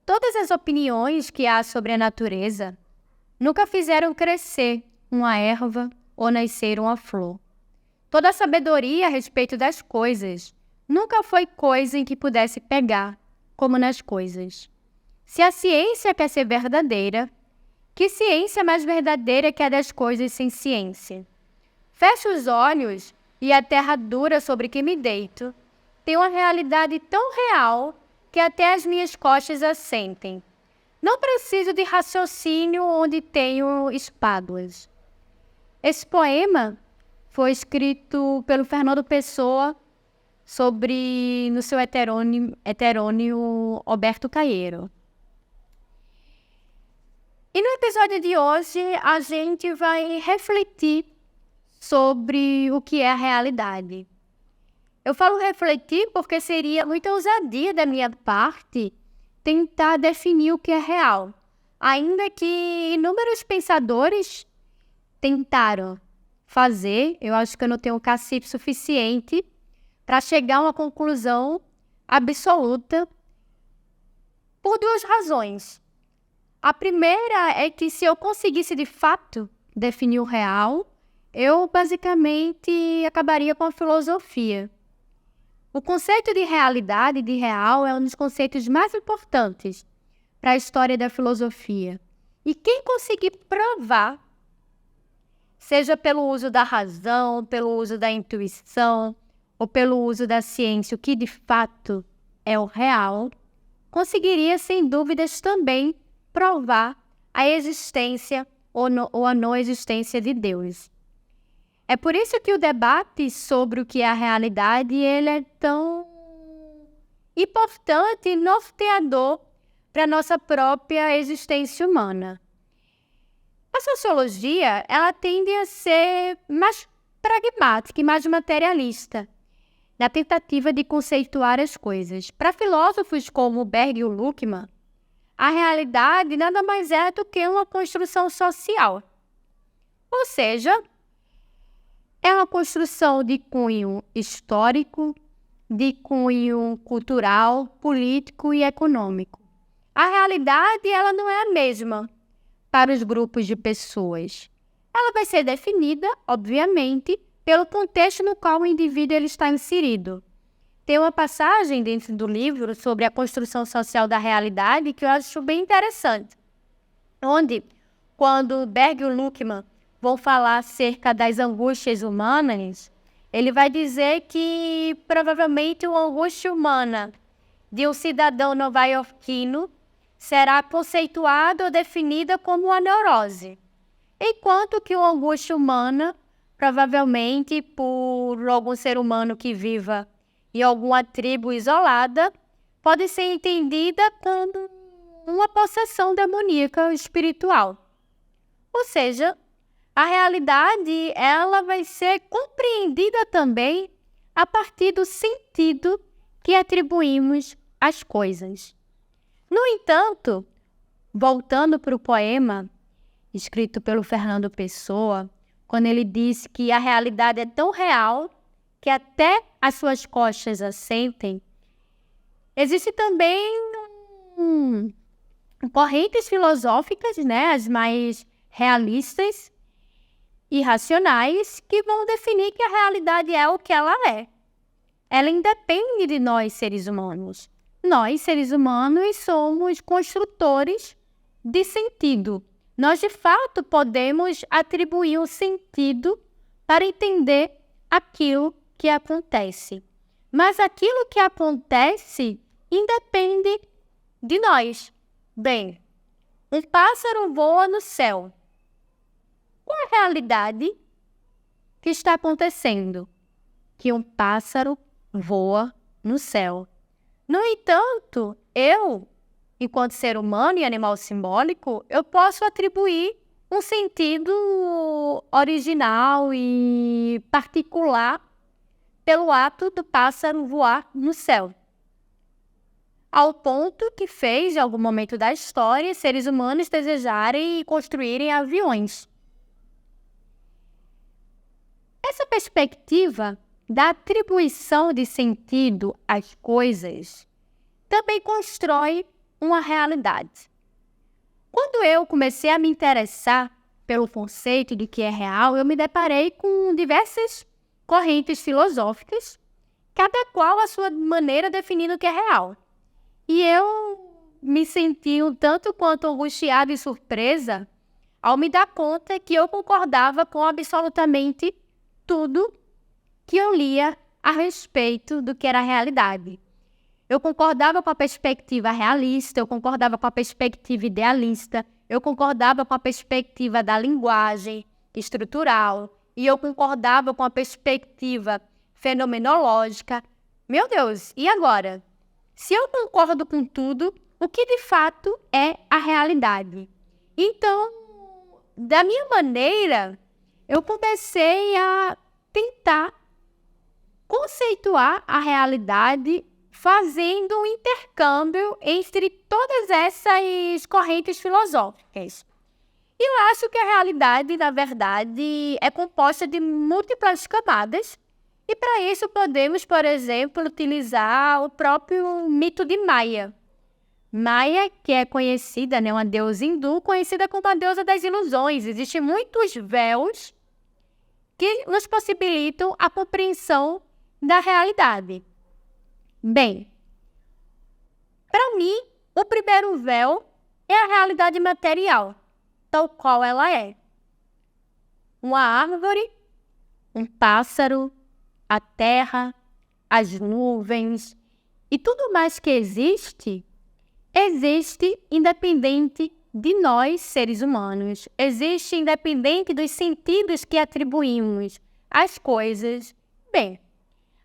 Todas as opiniões que há sobre a natureza nunca fizeram crescer uma erva ou nascer uma flor. Toda a sabedoria a respeito das coisas nunca foi coisa em que pudesse pegar, como nas coisas. Se a ciência quer ser verdadeira, que ciência mais verdadeira que a das coisas sem ciência? Fecho os olhos e a terra dura sobre que me deito tem uma realidade tão real que até as minhas costas a sentem. Não preciso de raciocínio onde tenho espáduas. Esse poema foi escrito pelo Fernando Pessoa no seu heterônimo Alberto Caeiro. E no episódio de hoje a gente vai refletir sobre o que é a realidade. Eu falo refletir porque seria muita ousadia da minha parte tentar definir o que é real, ainda que inúmeros pensadores tentaram fazer. Eu acho que eu não tenho cacife suficiente para chegar a uma conclusão absoluta por duas razões. A primeira é que se eu conseguisse de fato definir o real, eu basicamente acabaria com a filosofia. O conceito de realidade, de real, é um dos conceitos mais importantes para a história da filosofia. E quem conseguir provar, seja pelo uso da razão, pelo uso da intuição ou pelo uso da ciência, o que de fato é o real, conseguiria sem dúvidas também provar a existência ou a não existência de Deus. É por isso que o debate sobre o que é a realidade ele é tão importante e norteador para a nossa própria existência humana. A sociologia ela tende a ser mais pragmática e mais materialista, na tentativa de conceituar as coisas. Para filósofos como Berg e Luckmann, a realidade nada mais é do que uma construção social. Ou seja, é uma construção de cunho histórico, de cunho cultural, político e econômico. A realidade ela não é a mesma para os grupos de pessoas. Ela vai ser definida, obviamente, pelo contexto no qual o indivíduo ele está inserido. Tem uma passagem dentro do livro sobre a construção social da realidade que eu acho bem interessante, onde, quando Berg e Luckmann vão falar acerca das angústias humanas, ele vai dizer que provavelmente uma angústia humana de um cidadão nova-iorquino será conceituada ou definida como uma neurose, enquanto que uma angústia humana, provavelmente por algum ser humano que viva em alguma tribo isolada, pode ser entendida como uma possessão demoníaca espiritual. Ou seja, a realidade ela vai ser compreendida também a partir do sentido que atribuímos às coisas. No entanto, voltando para o poema escrito pelo Fernando Pessoa, quando ele diz que a realidade é tão real que até as suas costas a sentem, existe também correntes filosóficas, as mais realistas e racionais, que vão definir que a realidade é o que ela é. Ela independe de nós, seres humanos. Nós, seres humanos, somos construtores de sentido. Nós, de fato, podemos atribuir um sentido para entender aquilo que acontece. Mas aquilo que acontece independe de nós. Bem, um pássaro voa no céu. Qual é a realidade que está acontecendo? Que um pássaro voa no céu. No entanto, eu, enquanto ser humano e animal simbólico, eu posso atribuir um sentido original e particular pelo ato do pássaro voar no céu. Ao ponto que fez, em algum momento da história, seres humanos desejarem e construírem aviões. Essa perspectiva da atribuição de sentido às coisas também constrói uma realidade. Quando eu comecei a me interessar pelo conceito de que é real, eu me deparei com diversas correntes filosóficas, cada qual a sua maneira definindo o que é real. E eu me senti um tanto quanto angustiada e surpresa ao me dar conta que eu concordava com absolutamente tudo que eu lia a respeito do que era a realidade. Eu concordava com a perspectiva realista, eu concordava com a perspectiva idealista, eu concordava com a perspectiva da linguagem estrutural e eu concordava com a perspectiva fenomenológica. Meu Deus, e agora? Se eu concordo com tudo, o que de fato é a realidade? Então, da minha maneira, eu comecei a tentar conceituar a realidade fazendo um intercâmbio entre todas essas correntes filosóficas. E eu acho que a realidade, na verdade, é composta de múltiplas camadas. E para isso podemos, por exemplo, utilizar o próprio mito de Maia. Maia, que é conhecida, uma deusa hindu, conhecida como a deusa das ilusões. Existem muitos véus que nos possibilitam a compreensão da realidade. Bem, para mim, o primeiro véu é a realidade material, tal qual ela é. Uma árvore, um pássaro, a terra, as nuvens e tudo mais que existe independente de nós, seres humanos. Existe independente dos sentidos que atribuímos às coisas. Bem,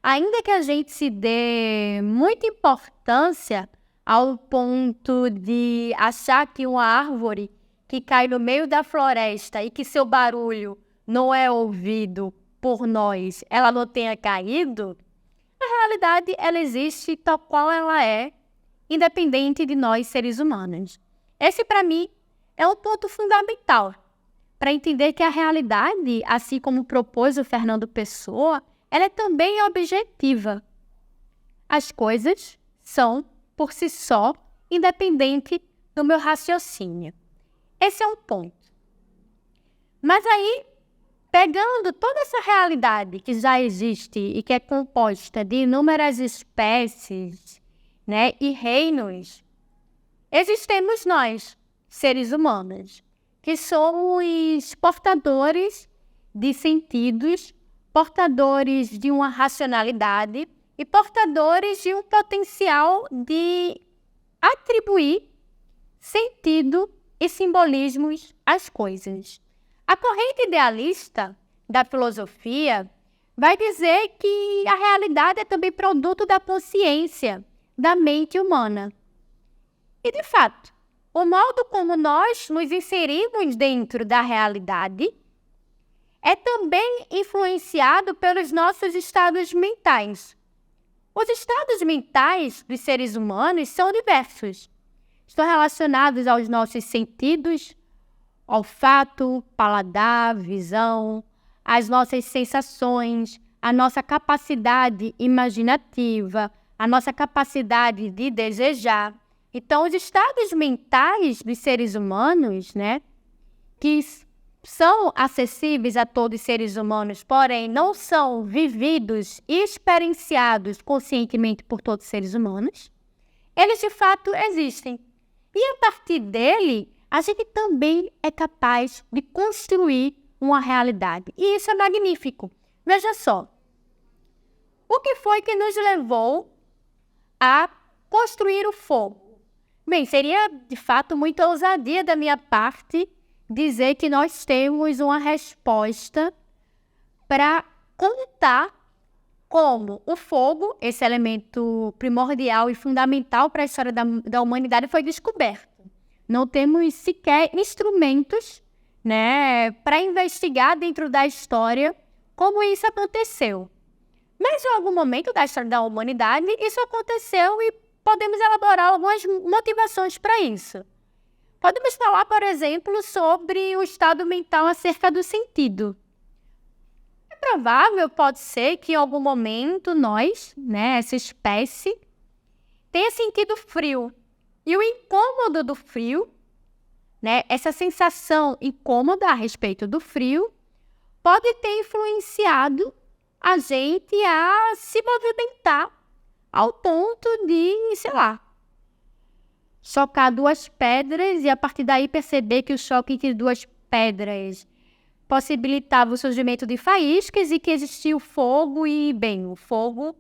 ainda que a gente se dê muita importância ao ponto de achar que uma árvore que cai no meio da floresta e que seu barulho não é ouvido por nós, ela não tenha caído, a realidade ela existe tal qual ela é, independente de nós, seres humanos. Esse, para mim, é um ponto fundamental para entender que a realidade, assim como propôs o Fernando Pessoa, ela é também objetiva. As coisas são, por si só, independente do meu raciocínio. Esse é um ponto. Mas aí, pegando toda essa realidade que já existe e que é composta de inúmeras espécies, e reinos, existemos nós, seres humanos, que somos portadores de sentidos, portadores de uma racionalidade e portadores de um potencial de atribuir sentido e simbolismos às coisas. A corrente idealista da filosofia vai dizer que a realidade é também produto da consciência, da mente humana. E, de fato, o modo como nós nos inserimos dentro da realidade é também influenciado pelos nossos estados mentais. Os estados mentais dos seres humanos são diversos. Estão relacionados aos nossos sentidos, olfato, paladar, visão, as nossas sensações, a nossa capacidade imaginativa, a nossa capacidade de desejar. Então, os estados mentais dos seres humanos, que são acessíveis a todos os seres humanos, porém não são vividos e experienciados conscientemente por todos os seres humanos, eles de fato existem. E a partir dele, a gente também é capaz de construir uma realidade. E isso é magnífico. Veja só, o que foi que nos levou a construir o fogo? Bem, seria de fato muita ousadia da minha parte dizer que nós temos uma resposta para contar como o fogo, esse elemento primordial e fundamental para a história da humanidade, foi descoberto. Não temos sequer instrumentos, para investigar dentro da história como isso aconteceu. Mas em algum momento da história da humanidade, isso aconteceu e podemos elaborar algumas motivações para isso. Podemos falar, por exemplo, sobre o estado mental acerca do sentido. É provável, pode ser, que em algum momento nós, essa espécie, tenha sentido frio. E o incômodo do frio, né, essa sensação incômoda a respeito do frio, pode ter influenciado a gente a se movimentar ao ponto de, sei lá, chocar duas pedras e a partir daí perceber que o choque entre duas pedras possibilitava o surgimento de faíscas e que existia o fogo e, bem, o fogo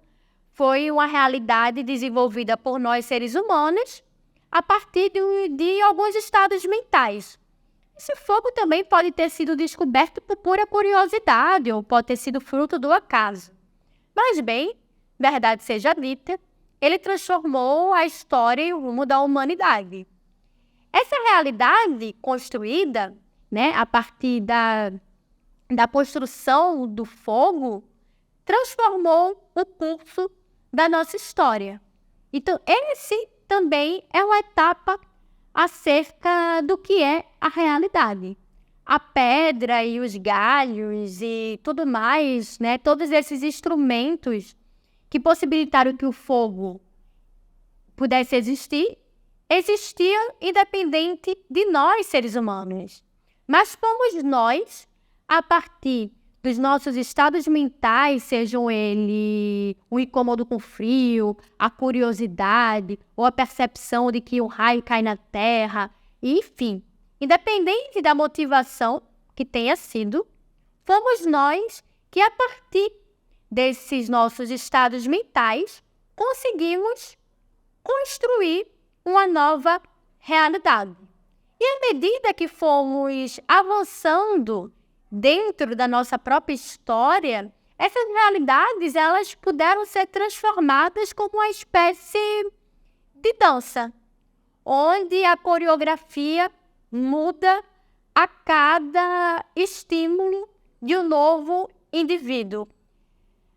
foi uma realidade desenvolvida por nós seres humanos a partir de alguns estados mentais. Esse fogo também pode ter sido descoberto por pura curiosidade ou pode ter sido fruto do acaso. Mas, bem, verdade seja dita, ele transformou a história e o rumo da humanidade. Essa realidade construída, né, a partir da construção do fogo, transformou o curso da nossa história. Então, esse também é uma etapa acerca do que é a realidade. A pedra e os galhos e tudo mais, né, todos esses instrumentos que possibilitaram que o fogo pudesse existir, existiam independente de nós, seres humanos. Mas fomos nós, a partir dos nossos estados mentais, sejam eles o incômodo com frio, a curiosidade ou a percepção de que um raio cai na terra, enfim, independente da motivação que tenha sido, fomos nós que, a partir desses nossos estados mentais, conseguimos construir uma nova realidade. E à medida que fomos avançando dentro da nossa própria história, essas realidades elas puderam ser transformadas como uma espécie de dança, onde a coreografia muda a cada estímulo de um novo indivíduo.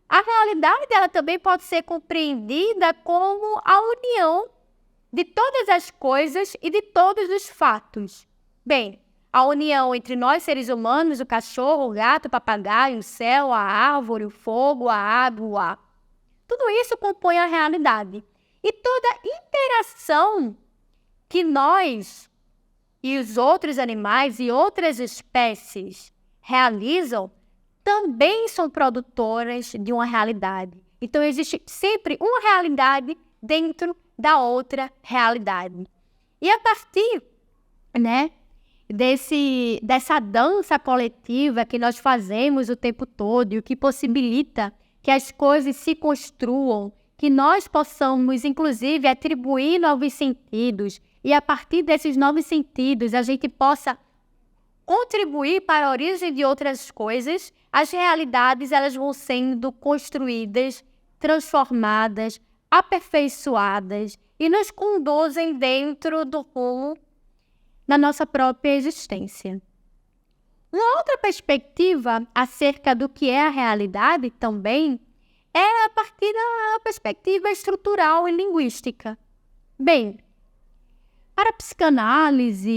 A realidade ela também pode ser compreendida como a união de todas as coisas e de todos os fatos. Bem, a união entre nós, seres humanos, o cachorro, o gato, o papagaio, o céu, a árvore, o fogo, a água, o ar. Tudo isso compõe a realidade. E toda interação que nós e os outros animais e outras espécies realizam também são produtoras de uma realidade. Então, existe sempre uma realidade dentro da outra realidade. E a partir, né, dessa dança coletiva que nós fazemos o tempo todo e o que possibilita que as coisas se construam, que nós possamos, inclusive, atribuir novos sentidos e a partir desses novos sentidos a gente possa contribuir para a origem de outras coisas, as realidades elas vão sendo construídas, transformadas, aperfeiçoadas e nos conduzem dentro do rumo da nossa própria existência. Uma outra perspectiva acerca do que é a realidade também é a partir da perspectiva estrutural e linguística. Bem, para a psicanálise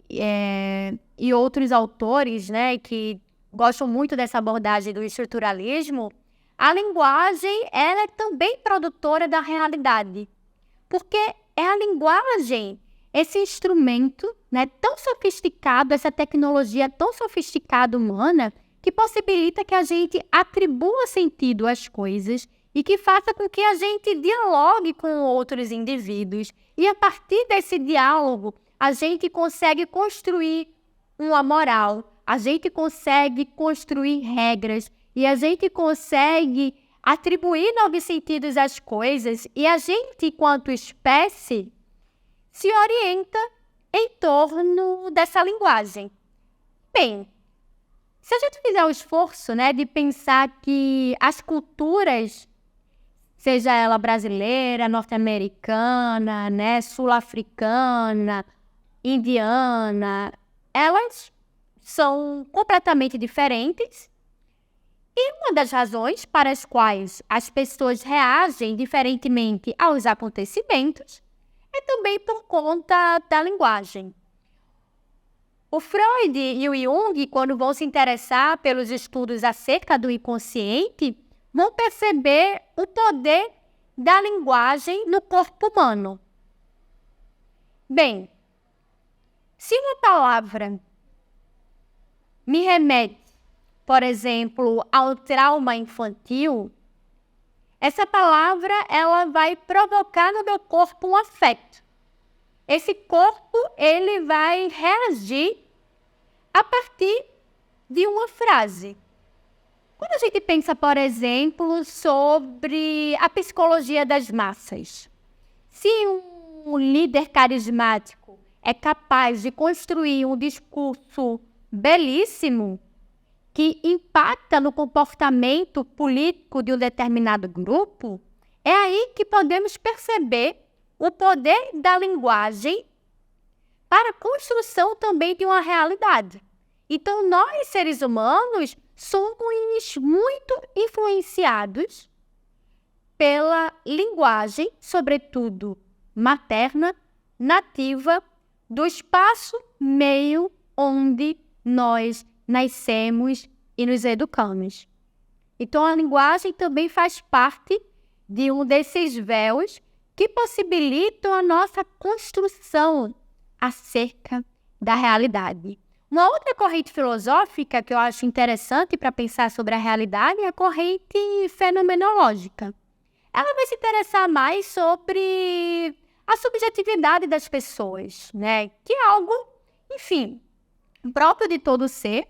e outros autores, né, que gostam muito dessa abordagem do estruturalismo, a linguagem ela é também produtora da realidade, porque é a linguagem, esse instrumento, né, tão sofisticado, essa tecnologia tão sofisticada humana, que possibilita que a gente atribua sentido às coisas e que faça com que a gente dialogue com outros indivíduos. E a partir desse diálogo, a gente consegue construir uma moral, a gente consegue construir regras e a gente consegue atribuir novos sentidos às coisas e a gente, enquanto espécie, se orienta em torno dessa linguagem. Bem, se a gente fizer o esforço, né, de pensar que as culturas, seja ela brasileira, norte-americana, né, sul-africana, indiana, elas são completamente diferentes. E uma das razões para as quais as pessoas reagem diferentemente aos acontecimentos é também por conta da linguagem. O Freud e o Jung, quando vão se interessar pelos estudos acerca do inconsciente, vão perceber o poder da linguagem no corpo humano. Bem, se uma palavra me remete, por exemplo, ao trauma infantil, essa palavra ela vai provocar no meu corpo um afeto. Esse corpo ele vai reagir a partir de uma frase. Quando a gente pensa, por exemplo, sobre a psicologia das massas, se um líder carismático é capaz de construir um discurso belíssimo que impacta no comportamento político de um determinado grupo, é aí que podemos perceber o poder da linguagem para a construção também de uma realidade. Então, nós, seres humanos, somos muito influenciados pela linguagem, sobretudo materna, nativa, do espaço meio onde nós nascemos e nos educamos. Então, a linguagem também faz parte de um desses véus que possibilitam a nossa construção acerca da realidade. Uma outra corrente filosófica que eu acho interessante para pensar sobre a realidade é a corrente fenomenológica. Ela vai se interessar mais sobre a subjetividade das pessoas, né? Que é algo, enfim, próprio de todo ser,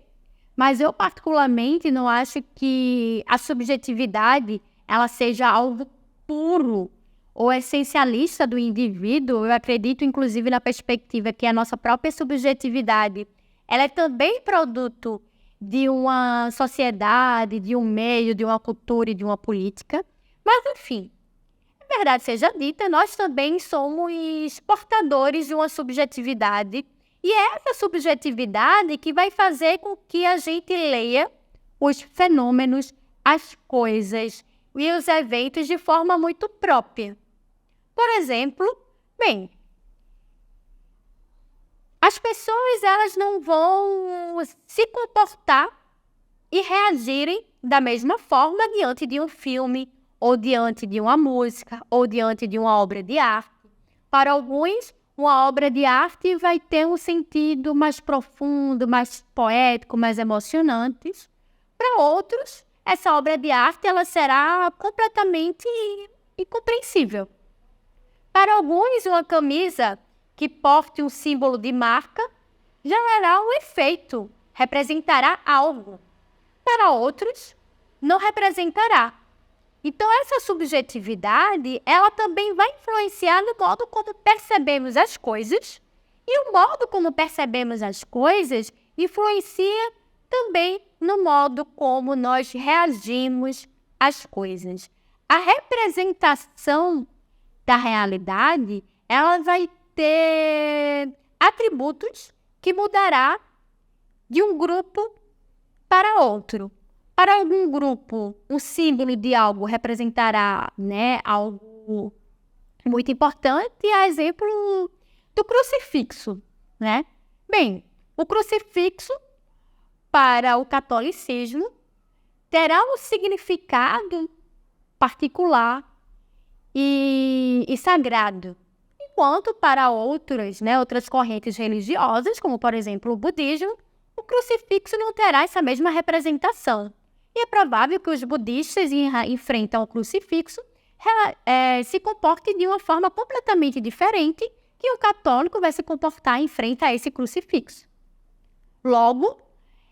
mas eu particularmente não acho que a subjetividade ela seja algo puro ou essencialista do indivíduo. Eu acredito, inclusive, na perspectiva que a nossa própria subjetividade ela é também produto de uma sociedade, de um meio, de uma cultura e de uma política. Mas, enfim, a verdade seja dita, nós também somos portadores de uma subjetividade. E é essa subjetividade que vai fazer com que a gente leia os fenômenos, as coisas e os eventos de forma muito própria. Por exemplo, bem, as pessoas elas não vão se comportar e reagirem da mesma forma diante de um filme, ou diante de uma música, ou diante de uma obra de arte. Para alguns, uma obra de arte vai ter um sentido mais profundo, mais poético, mais emocionante. Para outros, essa obra de arte ela será completamente incompreensível. Para alguns, uma camisa que porte um símbolo de marca gerará um efeito, representará algo. Para outros, não representará. Então, essa subjetividade, ela também vai influenciar no modo como percebemos as coisas, e o modo como percebemos as coisas influencia também no modo como nós reagimos às coisas. A representação da realidade, ela vai ter atributos que mudará de um grupo para outro. Para algum grupo, um símbolo de algo representará, né, algo muito importante, a exemplo do crucifixo, né? Bem, o crucifixo, para o catolicismo, terá um significado particular e sagrado, enquanto para outras, né, outras correntes religiosas, como por exemplo o budismo, o crucifixo não terá essa mesma representação. E é provável que os budistas enfrentam o crucifixo se comportem de uma forma completamente diferente que o católico vai se comportar em frente a esse crucifixo. Logo,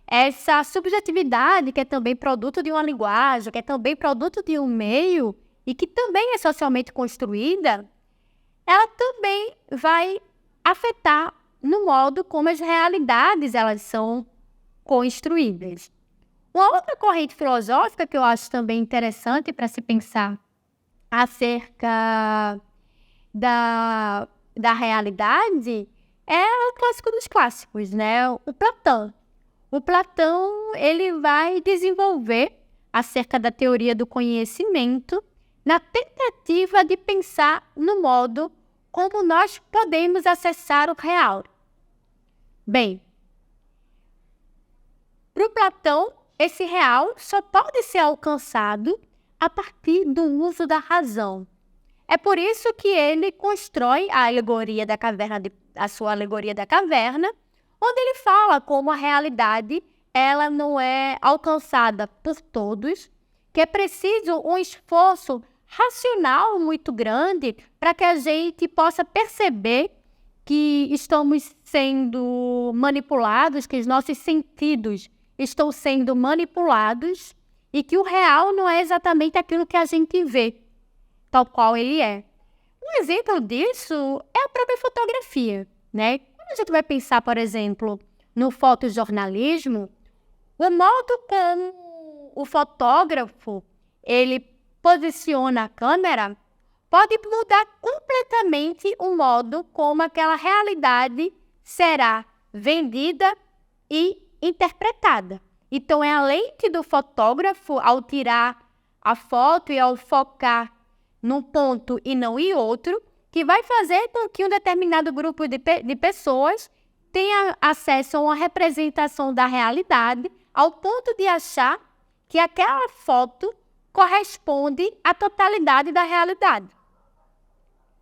essa subjetividade, que é também produto de uma linguagem, que é também produto de um meio e que também é socialmente construída, ela também vai afetar no modo como as realidades elas são construídas. Uma outra corrente filosófica que eu acho também interessante para se pensar acerca da realidade é o clássico dos clássicos, né? O Platão. O Platão ele vai desenvolver acerca da teoria do conhecimento na tentativa de pensar no modo como nós podemos acessar o real. Bem, para o Platão, esse real só pode ser alcançado a partir do uso da razão. É por isso que ele constrói a sua alegoria da caverna, onde ele fala como a realidade ela não é alcançada por todos, que é preciso um esforço racional muito grande para que a gente possa perceber que estamos sendo manipulados, que os nossos sentidos estão sendo manipulados e que o real não é exatamente aquilo que a gente vê, tal qual ele é. Um exemplo disso é a própria fotografia, né? Quando a gente vai pensar, por exemplo, no fotojornalismo, o modo como o fotógrafo ele posiciona a câmera pode mudar completamente o modo como aquela realidade será vendida e interpretada. Então, é a lente do fotógrafo, ao tirar a foto e ao focar num ponto e não em outro, que vai fazer com que um determinado grupo de pessoas tenha acesso a uma representação da realidade, ao ponto de achar que aquela foto corresponde à totalidade da realidade.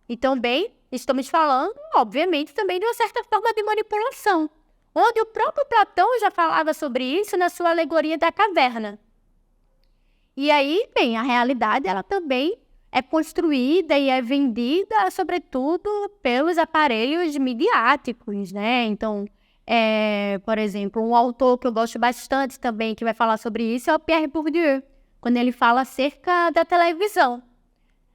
E também estamos falando, obviamente, também de uma certa forma de manipulação, onde o próprio Platão já falava sobre isso na sua alegoria da caverna. E aí, bem, a realidade ela também é construída e é vendida, sobretudo, pelos aparelhos midiáticos, né? Então, por exemplo, um autor que eu gosto bastante também, que vai falar sobre isso, é o Pierre Bourdieu, quando ele fala acerca da televisão.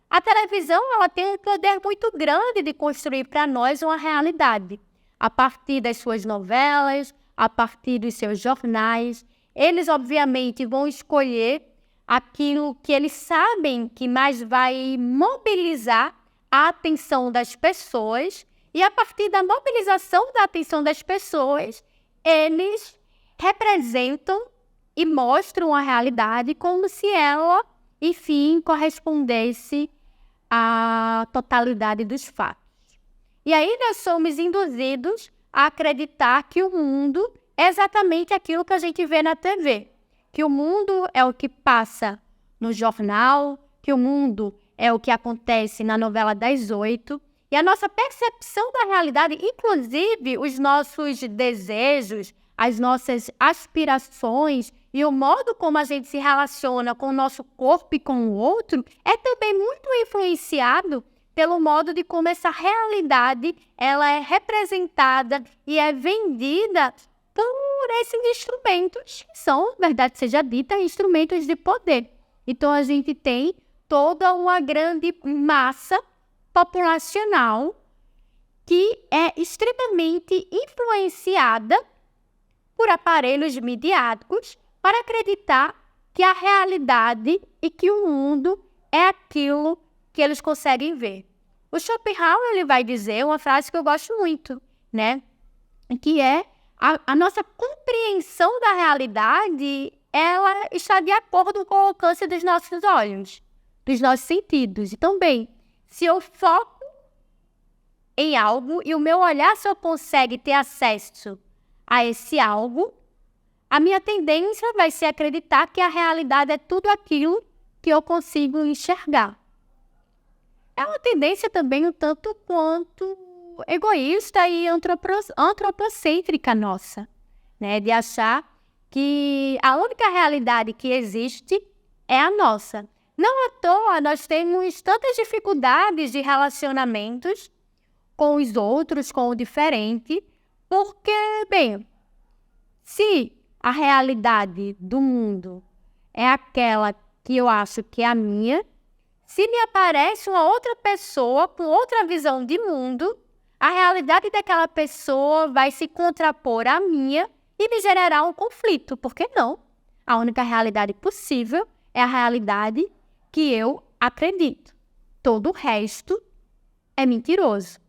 A televisão ela tem um poder muito grande de construir para nós uma realidade. A partir das suas novelas, a partir dos seus jornais, eles obviamente vão escolher aquilo que eles sabem que mais vai mobilizar a atenção das pessoas, e a partir da mobilização da atenção das pessoas, eles representam e mostram a realidade como se ela, enfim, correspondesse à totalidade dos fatos. E aí nós somos induzidos a acreditar que o mundo é exatamente aquilo que a gente vê na TV, que o mundo é o que passa no jornal, que o mundo é o que acontece na novela das 8, e a nossa percepção da realidade, inclusive os nossos desejos, as nossas aspirações e o modo como a gente se relaciona com o nosso corpo e com o outro, é também muito influenciado pelo modo de como essa realidade ela é representada e é vendida por esses instrumentos, que são, verdade seja dita, instrumentos de poder. Então, a gente tem toda uma grande massa populacional que é extremamente influenciada por aparelhos midiáticos para acreditar que a realidade e que o mundo é aquilo que eles conseguem ver. O Schopenhauer ele vai dizer uma frase que eu gosto muito, né? Que é a nossa compreensão da realidade, ela está de acordo com o alcance dos nossos olhos, dos nossos sentidos. E também, se eu foco em algo e o meu olhar só consegue ter acesso a esse algo, a minha tendência vai ser acreditar que a realidade é tudo aquilo que eu consigo enxergar. É uma tendência também um tanto quanto egoísta e antropocêntrica nossa, né? De achar que a única realidade que existe é a nossa. Não à toa nós temos tantas dificuldades de relacionamentos com os outros, com o diferente, porque, bem, se a realidade do mundo é aquela que eu acho que é a minha, se me aparece uma outra pessoa com outra visão de mundo, a realidade daquela pessoa vai se contrapor à minha e me gerará um conflito. Por que não? A única realidade possível é a realidade que eu acredito. Todo o resto é mentiroso.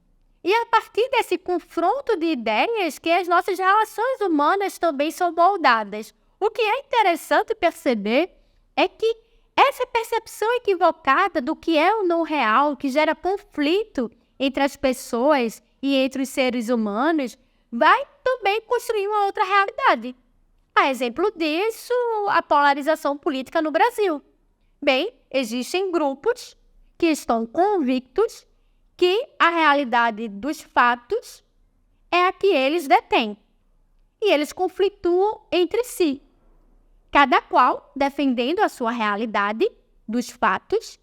E é a partir desse confronto de ideias que as nossas relações humanas também são moldadas. O que é interessante perceber é que essa percepção equivocada do que é o não real, que gera conflito entre as pessoas e entre os seres humanos, vai também construir uma outra realidade. A exemplo disso, a polarização política no Brasil. Bem, existem grupos que estão convictos que a realidade dos fatos é a que eles detêm. E eles conflituam entre si, cada qual defendendo a sua realidade dos fatos,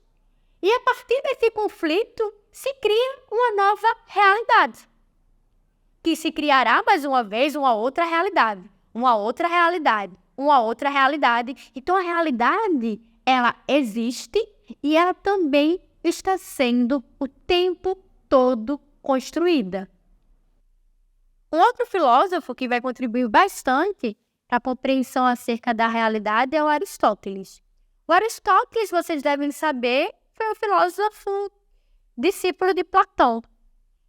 e a partir desse conflito se cria uma nova realidade, que se criará mais uma vez uma outra realidade, uma outra realidade, uma outra realidade. Então a realidade, ela existe e ela também está sendo o tempo todo construída. Um outro filósofo que vai contribuir bastante para a compreensão acerca da realidade é o Aristóteles. O Aristóteles, vocês devem saber, foi um filósofo discípulo de Platão.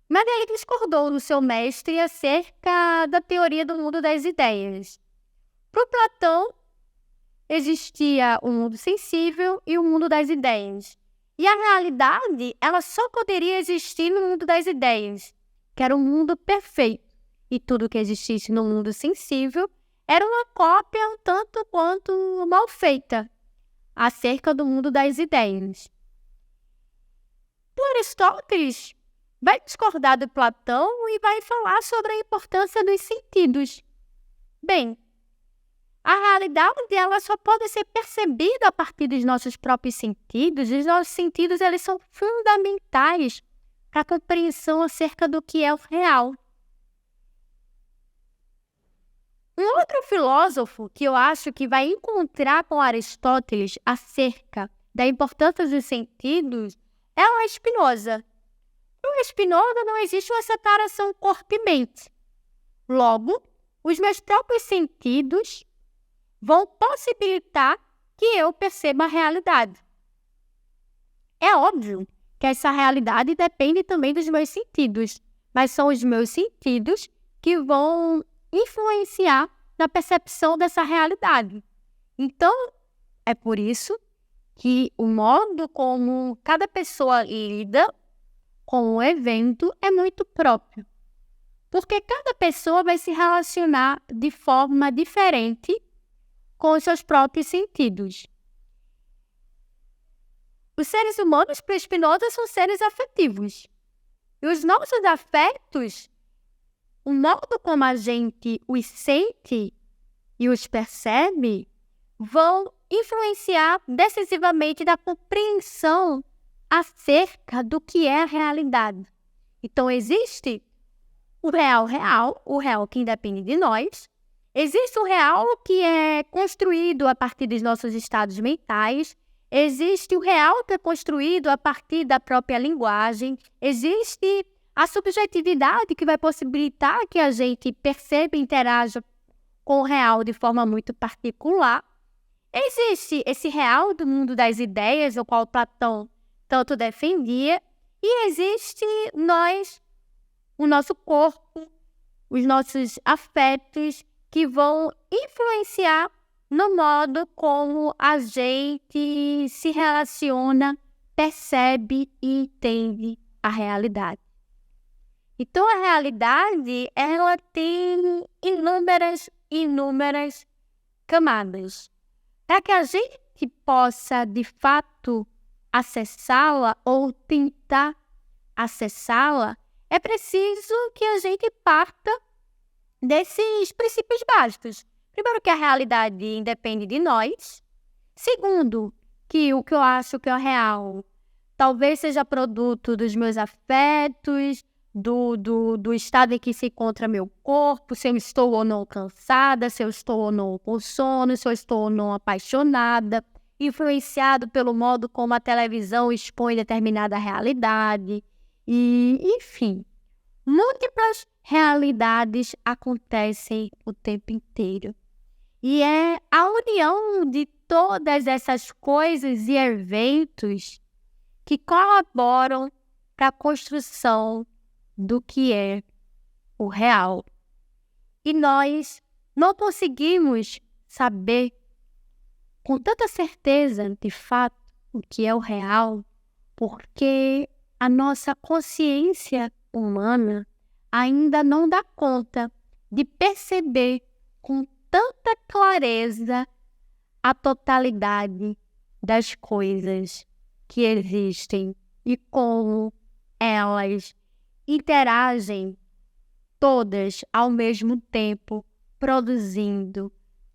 Mas ele discordou do seu mestre acerca da teoria do mundo das ideias. Para Platão, existia o mundo sensível e o mundo das ideias. E a realidade, ela só poderia existir no mundo das ideias, que era um mundo perfeito. E tudo que existisse no mundo sensível era uma cópia um tanto quanto mal feita acerca do mundo das ideias. Aristóteles vai discordar de Platão e vai falar sobre a importância dos sentidos. Bem, a realidade ela só pode ser percebida a partir dos nossos próprios sentidos. Os nossos sentidos eles são fundamentais para a compreensão acerca do que é o real. Um outro filósofo que eu acho que vai encontrar com Aristóteles acerca da importância dos sentidos é o Spinoza. Para Spinoza não existe uma separação corpo e mente. Logo, os meus próprios sentidos vão possibilitar que eu perceba a realidade. É óbvio que essa realidade depende também dos meus sentidos, mas são os meus sentidos que vão influenciar na percepção dessa realidade. Então, é por isso que o modo como cada pessoa lida com o evento é muito próprio. Porque cada pessoa vai se relacionar de forma diferente com os seus próprios sentidos. Os seres humanos, para Spinoza, são seres afetivos. E os nossos afetos, o modo como a gente os sente e os percebe, vão influenciar decisivamente da compreensão acerca do que é a realidade. Então, existe o real que independe de nós. Existe o real que é construído a partir dos nossos estados mentais. Existe o real que é construído a partir da própria linguagem. Existe a subjetividade que vai possibilitar que a gente perceba e interaja com o real de forma muito particular. Existe esse real do mundo das ideias, o qual Platão tanto defendia, e existe nós, o nosso corpo, os nossos afetos, que vão influenciar no modo como a gente se relaciona, percebe e entende a realidade. Então, a realidade, ela tem inúmeras camadas. Para que a gente possa, de fato, acessá-la ou tentar acessá-la, é preciso que a gente parta desses princípios básicos. Primeiro, que a realidade independe de nós. Segundo, que o que eu acho que é real talvez seja produto dos meus afetos, do estado em que se encontra meu corpo, se eu estou ou não cansada, se eu estou ou não com sono, se eu estou ou não apaixonada, influenciado pelo modo como a televisão expõe determinada realidade. E, enfim, múltiplas realidades acontecem o tempo inteiro. E é a união de todas essas coisas e eventos que colaboram para a construção do que é o real. E nós não conseguimos saber com tanta certeza, de fato, o que é o real, porque a nossa consciência humana ainda não dá conta de perceber com tanta clareza a totalidade das coisas que existem e como elas interagem todas ao mesmo tempo, produzindo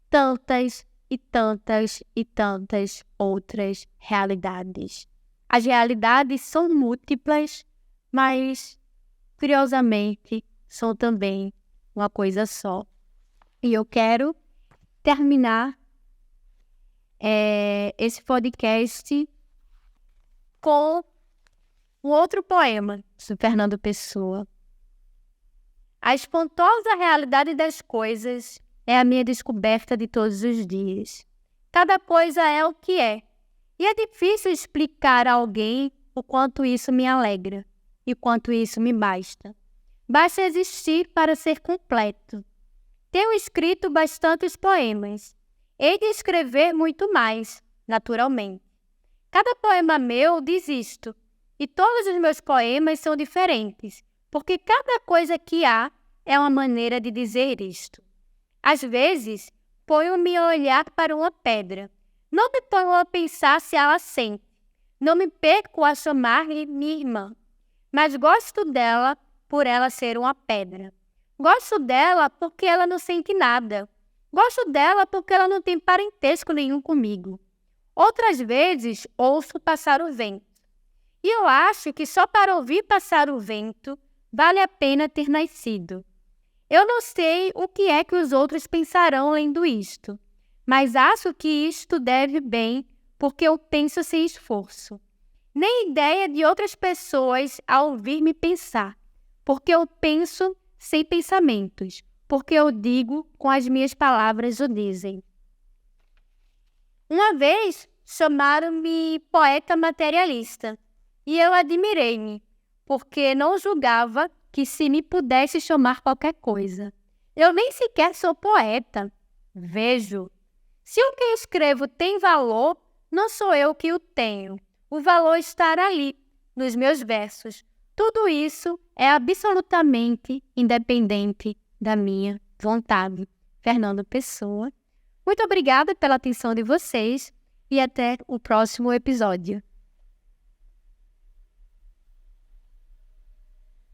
tantas e tantas e tantas outras realidades. As realidades são múltiplas, mas, curiosamente, são também uma coisa só. E eu quero terminar esse podcast com um outro poema do Fernando Pessoa. A espantosa realidade das coisas é a minha descoberta de todos os dias. Cada coisa é o que é, e é difícil explicar a alguém o quanto isso me alegra e quanto isso me basta. Basta existir para ser completo. Tenho escrito bastantes poemas. Hei de escrever muito mais, naturalmente. Cada poema meu diz isto, e todos os meus poemas são diferentes, porque cada coisa que há é uma maneira de dizer isto. Às vezes, ponho-me a olhar para uma pedra. Não me ponho a pensar se ela sente. Não me perco a chamar-lhe minha irmã. Mas gosto dela por ela ser uma pedra. Gosto dela porque ela não sente nada. Gosto dela porque ela não tem parentesco nenhum comigo. Outras vezes, ouço passar o vento. E eu acho que só para ouvir passar o vento, vale a pena ter nascido. Eu não sei o que é que os outros pensarão lendo isto, mas acho que isto deve bem, porque eu penso sem esforço. Nem ideia de outras pessoas ao ouvir-me pensar, porque eu penso sem pensamentos, porque eu digo com as minhas palavras o dizem. Uma vez chamaram-me poeta materialista, e eu admirei-me, porque não julgava que se me pudesse chamar qualquer coisa. Eu nem sequer sou poeta. Vejo. Se o que escrevo tem valor, não sou eu que o tenho. O valor está ali, nos meus versos. Tudo isso é absolutamente independente da minha vontade. Fernando Pessoa. Muito obrigada pela atenção de vocês e até o próximo episódio.